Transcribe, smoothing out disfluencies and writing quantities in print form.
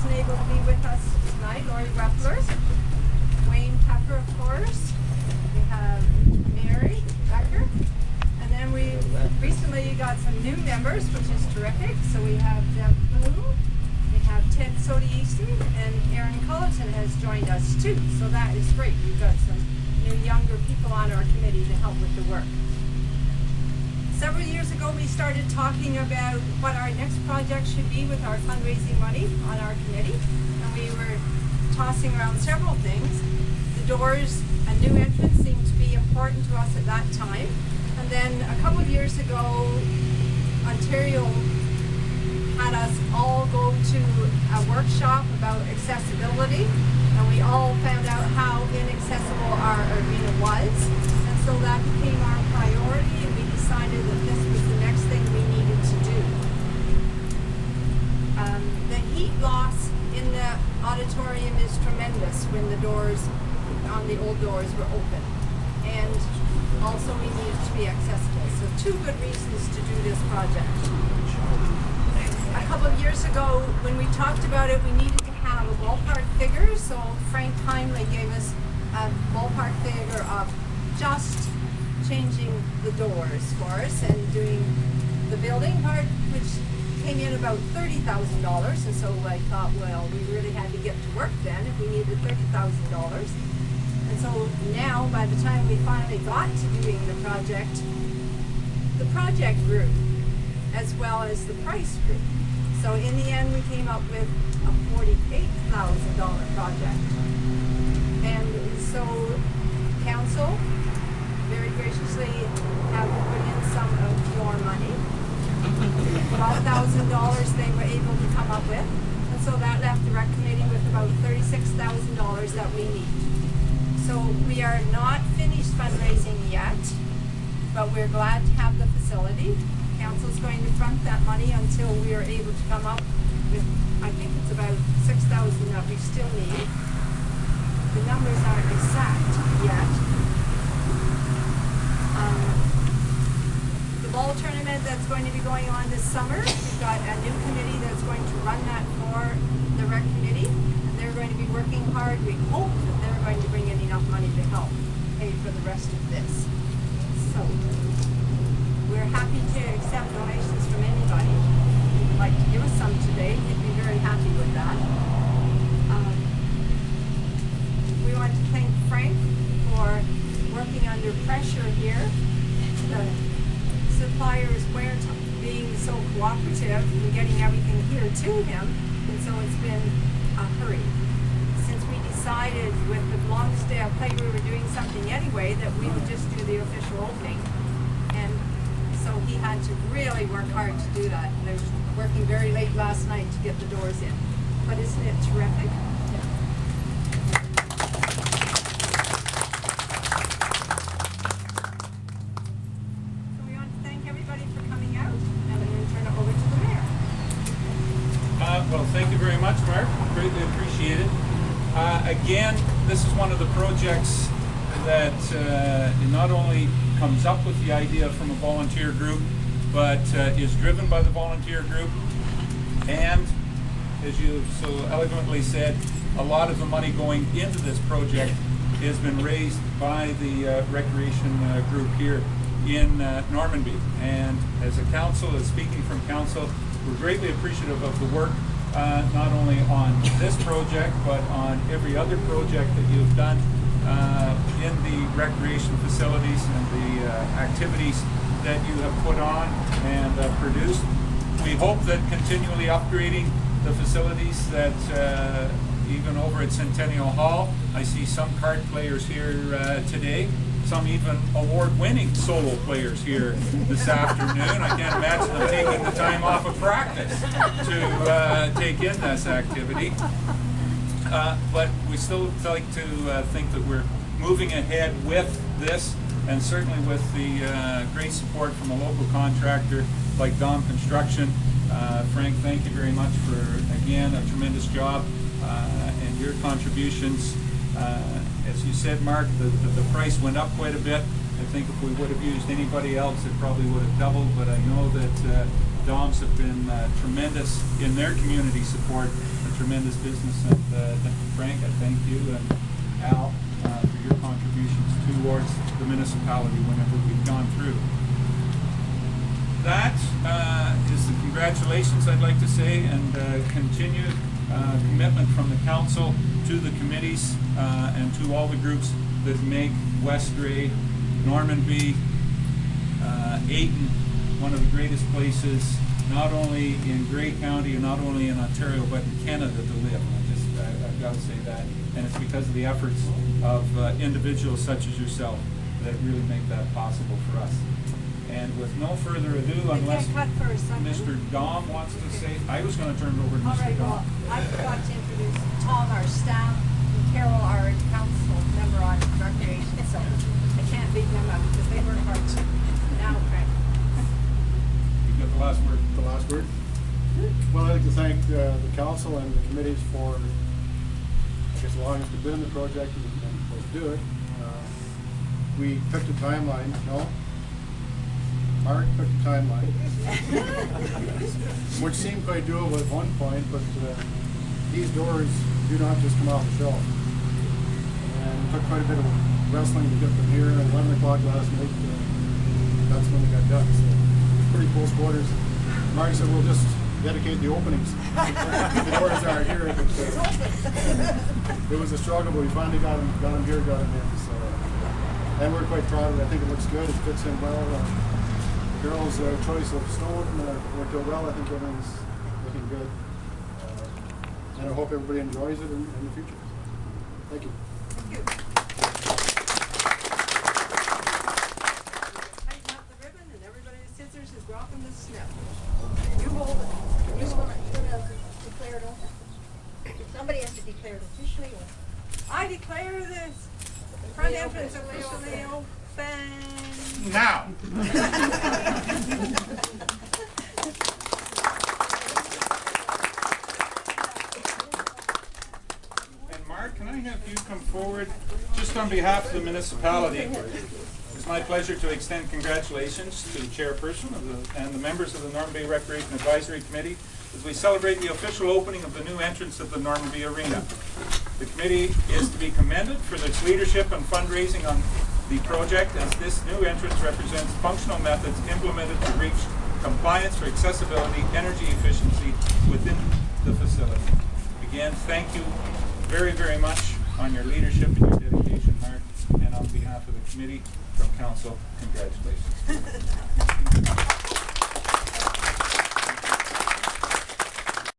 wasn't able to be with us tonight. Lori Wepler, Wayne Tucker, of course. We have Mary Becker. And then we recently got some new members, which is terrific. So we have Deb Blue, we have Ted Sodi-Easton, and Aaron Culleton has joined us too. So that is great. We've got some new younger people on our committee to help with the work. Several years ago, we started talking about what our next project should be with our fundraising money on our committee. And we were tossing around several things. The doors, a new entrance seemed to be important to us at that time. And then a couple of years ago, Ontario had us all go to a workshop about accessibility. And we all found out how inaccessible our arena was. And so that became our priority, and we decided that this was the next thing we needed to do. The heat loss in the auditorium is tremendous when the doors on the old doors were open. And also we needed to be accessible. So two good reasons to do this project. A couple of years ago when we talked about it, we needed to have a ballpark figure. So Frank Heinley gave us a ballpark figure of just changing the doors for us and doing the building part, which came in about $30,000. And so I thought, well, we really had to get to work then if we needed $30,000. And so now, by the time we finally got to doing the project grew, as well as the price grew. So in the end, we came up with a $48,000 project. And so council very graciously have put in some of your money. $12,000 they were able to come up with. And so that left the rec committee with about $36,000 that we need. So we are not finished fundraising yet, but we're glad to have the facility. Council's going to front that money until we are able to come up with, I think it's about $6,000 that we still need. The numbers aren't exact yet. The ball tournament that's going to be going on this summer, we've got a new committee that's going to run that for the rec committee. And they're going to be working hard. We hope that they're going to bring in enough money to help pay for the rest of this. So we're happy to accept donations from anybody who would like to give us some today. We'd be very happy with that. We want to thank Frank for working under pressure here. The suppliers weren't being so cooperative in getting everything here to him, and so it's been a hurry. Since we decided with the Lonsdale play we were doing something anyway, that we would just do the official opening. And so he had to really work hard to do that. And they were working very late last night to get the doors in. But isn't it terrific? Well, thank you very much, Mark. Greatly appreciate it. Again, this is one of the projects that not only comes up with the idea from a volunteer group, but is driven by the volunteer group. And, as you so eloquently said, a lot of the money going into this project has been raised by the recreation group here in Normanby. And as a council, as speaking from council, we're greatly appreciative of the work not only on this project, but on every other project that you've done in the recreation facilities and the activities that you have put on and produced. We hope that continually upgrading the facilities that even over at Centennial Hall, I see some card players here today, some even award-winning solo players here this afternoon. I can't imagine them taking the time off of practice to take in this activity. But we still like to think that we're moving ahead with this, and certainly with the great support from a local contractor like Dom Construction. Frank, thank you very much for, again, a tremendous job and your contributions. As you said, Mark, the price went up quite a bit. I think if we would have used anybody else, it probably would have doubled, but I know that Doms have been tremendous in their community support, a tremendous business. And Frank, I thank you, and Al, for your contributions towards the municipality whenever we've gone through. That is the congratulations, I'd like to say, and continued commitment from the council to the committees and to all the groups that make Westray, Normanby, Ayton one of the greatest places, not only in Grey County and not only in Ontario, but in Canada to live. I've got to say that. And it's because of the efforts of individuals such as yourself that really make that possible for us. And with no further ado, unless Mr. Dom wants to say, I was going to turn it over to Mr. Alright, Dom. well, I forgot to introduce Tom, our staff, and Carol, our council member on recreation, so I can't leave them out because they work hard too. Now, Frank. You've got the last word. The last word? Well, I'd like to thank the council and the committees for, I guess, allowing us to bid in the project and to do it. We picked a timeline, no? Mark picked a timeline, which seemed quite doable at one point, but these doors do not just come off the shelf. And it took quite a bit of wrestling to get them here, and at 11 o'clock last night, that's when we got done. So it's pretty close quarters. Mark said we'll just dedicate the openings. The doors are here, but it was a struggle, but we finally got them here, got them in. So, and we're quite proud of it. I think it looks good. It fits in well. Carol's choice of stone worked out well. I think everything's looking good. And I hope everybody enjoys it in the future. Thank you. Thank you. Tighten up the ribbon and everybody with scissors is welcome to snip. You hold it. You're gonna declare it open? Somebody has to declare it officially, or? I declare this front entrance officially open. Now. And Mark, can I have you come forward just on behalf of the municipality? It's my pleasure to extend congratulations to the chairperson and the members of the Normanby Recreation Advisory Committee as we celebrate the official opening of the new entrance of the Normanby Arena. The committee is to be commended for its leadership and fundraising on the project, as this new entrance represents functional methods implemented to reach compliance for accessibility, energy efficiency within the facility. Again, thank you very, very much on your leadership and your dedication, Mark, and on behalf of the committee from council, congratulations.